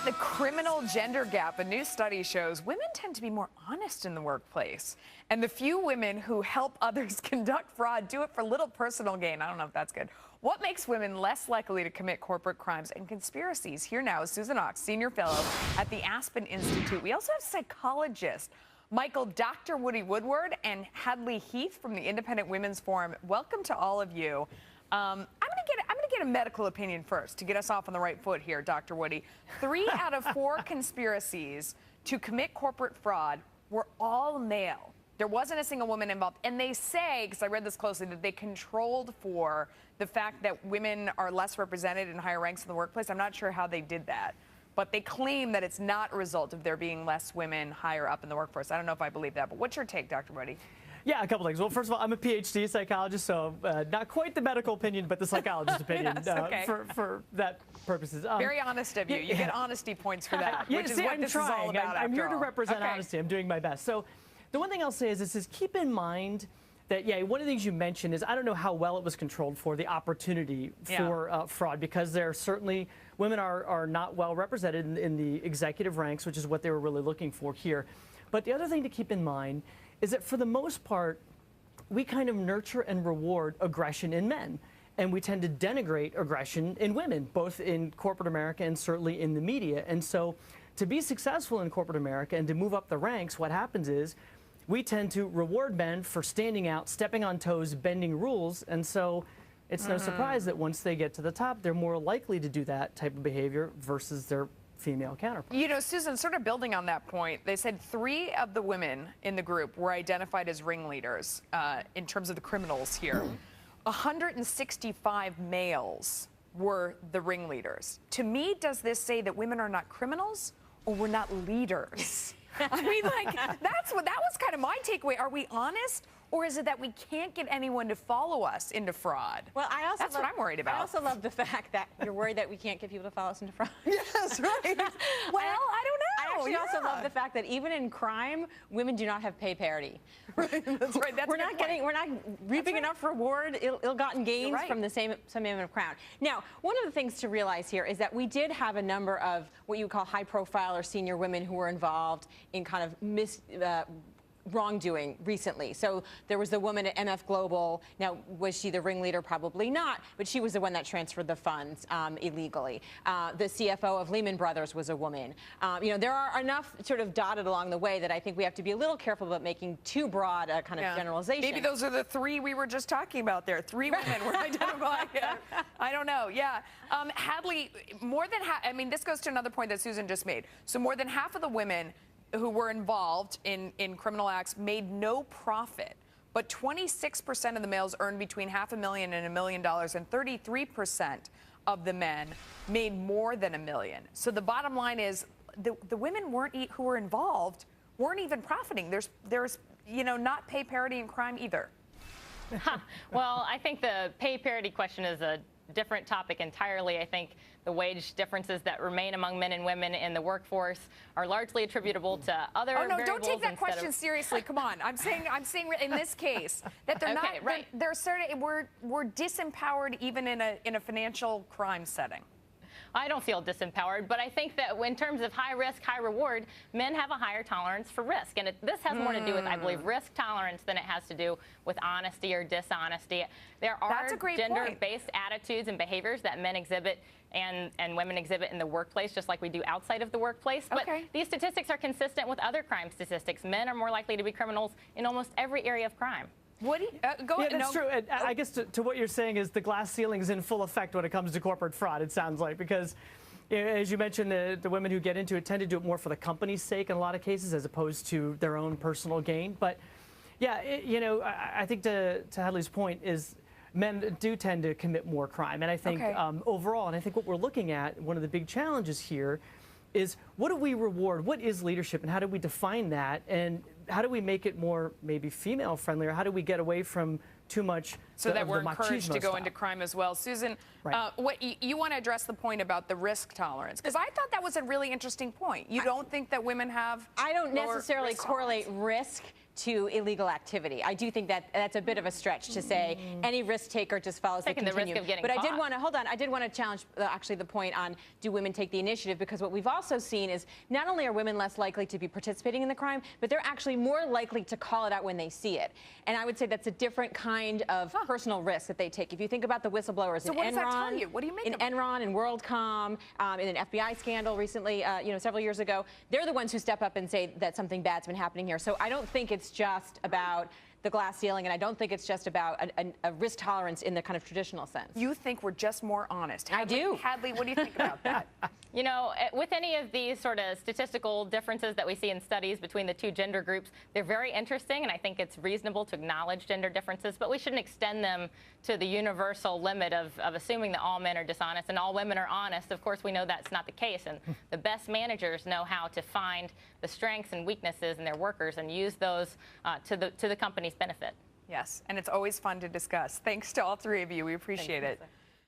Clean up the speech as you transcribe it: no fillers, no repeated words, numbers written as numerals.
the criminal gender gap, a new study shows women tend to be more honest in the workplace. And the few women who help others conduct fraud do it for little personal gain. I don't know if that's good. What makes women less likely to commit corporate crimes and conspiracies? Here now is Susan Ochs, Senior Fellow at the Aspen Institute. We also have psychologists Michael Dr. Woody Woodward and Hadley Heath from the Independent Women's Forum. Welcome to all of you. I'm gonna get a medical opinion first to get us off on the right foot here, Dr. Woody. 3 out of 4 conspiracies to commit corporate fraud were all male. There wasn't a single woman involved. And they say, because I read this closely, that they controlled for the fact that women are less represented in higher ranks in the workplace. I'm not sure how they did that. But they claim that it's not a result of there being less women higher up in the workforce. I don't know if I believe that. But what's your take, Dr. Woody? Yeah, a couple things. Well, first of all, I'm a PhD psychologist, so not quite the medical opinion, but the psychologist opinion Yes, okay. for that purposes. Very honest of you. You get honesty points for that, which is what I'm this trying. is all about. I'm here after to all. represent honesty. I'm doing my best. So the one thing I'll say is keep in mind that, one of the things you mentioned is I don't know how well it was controlled for the opportunity for fraud, because there are certainly women are not well represented in the executive ranks, which is what they were really looking for here. But the other thing to keep in mind is that for the most part, we kind of nurture and reward aggression in men. And we tend to denigrate aggression in women, both in corporate America and certainly in the media. And so to be successful in corporate America and to move up the ranks, what happens is we tend to reward men for standing out, stepping on toes, bending rules. And so it's no surprise that once they get to the top, they're more likely to do that type of behavior versus their female counterpart. You know, Susan, sort of building on that point, they said 3 of the women in the group were identified as ringleaders in terms of the criminals here. 165 males were the ringleaders. To me, does this say that women are not criminals or we're not leaders? I mean, like, that was kind of my takeaway. Are we honest? Or is it that we can't get anyone to follow us into fraud? Well, that's what I'm worried about. I also love the fact that you're worried that we can't get people to follow us into fraud. Yes, right. Well, I don't know. I actually also love the fact that even in crime, women do not have pay parity. Right, that's right. That's we're not reaping enough reward, ill-gotten gains from the same amount of crown. Now, one of the things to realize here is that we did have a number of what you would call high-profile or senior women who were involved in kind of wrongdoing recently. So there was the woman at MF Global. Now, was she the ringleader? Probably not, but she was the one that transferred the funds illegally. The CFO of Lehman Brothers was a woman. You know, there are enough sort of dotted along the way that I think we have to be a little careful about making too broad a kind of generalization. Maybe those are the 3 we were just talking about there. 3 women were identified. I don't know. Yeah. Hadley, more than half, I mean, this goes to another point that Susan just made. So more than half of the women who were involved in criminal acts made no profit, but 26% of the males earned between $500,000 and $1 million, and 33% of the men made more than $1 million. So the bottom line is the women who were involved weren't even profiting. There's not pay parity in crime either. Well, I think the pay parity question is a different topic entirely. I think the wage differences that remain among men and women in the workforce are largely attributable to other variables. Oh no, don't take that question seriously. Come on. I'm saying in this case that they're not right. They're certain we're disempowered even in a financial crime setting. I don't feel disempowered, but I think that in terms of high risk, high reward, men have a higher tolerance for risk. And this has more to do with, I believe, risk tolerance than it has to do with honesty or dishonesty. There are gender-based attitudes and behaviors that men exhibit and women exhibit in the workplace, just like we do outside of the workplace. But these statistics are consistent with other crime statistics. Men are more likely to be criminals in almost every area of crime. Woody, go ahead. Yeah, that's true. And I guess to what you're saying is the glass ceiling is in full effect when it comes to corporate fraud, it sounds like, because as you mentioned, the women who get into it tend to do it more for the company's sake in a lot of cases as opposed to their own personal gain. But yeah, I think to Hadley's point is men do tend to commit more crime. And I think overall, and I think what we're looking at, one of the big challenges here is what do we reward? What is leadership and how do we define that? And how do we make it more maybe female friendly, or how do we get away from too much so that we're encouraged to go into crime as well? Susan, what you want to address the point about the risk tolerance, because I thought that was a really interesting point. You don't think that women have I don't necessarily correlate risk to illegal activity. I do think that that's a bit of a stretch to say any risk taker just follows Taking the the risk continuum. of getting But I did caught. want to hold on. I did want to challenge actually the point on do women take the initiative, because what we've also seen is not only are women less likely to be participating in the crime, but they're actually more likely to call it out when they see it. And I would say that's a different kind of personal risk that they take. If you think about the whistleblowers So in what does that Enron, tell you? What do you make in of it? Enron and WorldCom, in an FBI scandal recently, several years ago, they're the ones who step up and say that something bad's been happening here. So I don't think it's just about the glass ceiling, and I don't think it's just about a risk tolerance in the kind of traditional sense. You think we're just more honest? I do. Hadley, what do you think about that? You know, with any of these sort of statistical differences that we see in studies between the two gender groups, they're very interesting, and I think it's reasonable to acknowledge gender differences, but we shouldn't extend them to the universal limit of assuming that all men are dishonest and all women are honest. Of course, we know that's not the case, and the best managers know how to find the strengths and weaknesses in their workers and use those to the company's benefit. Yes, and it's always fun to discuss. Thanks to all three of you. We appreciate it.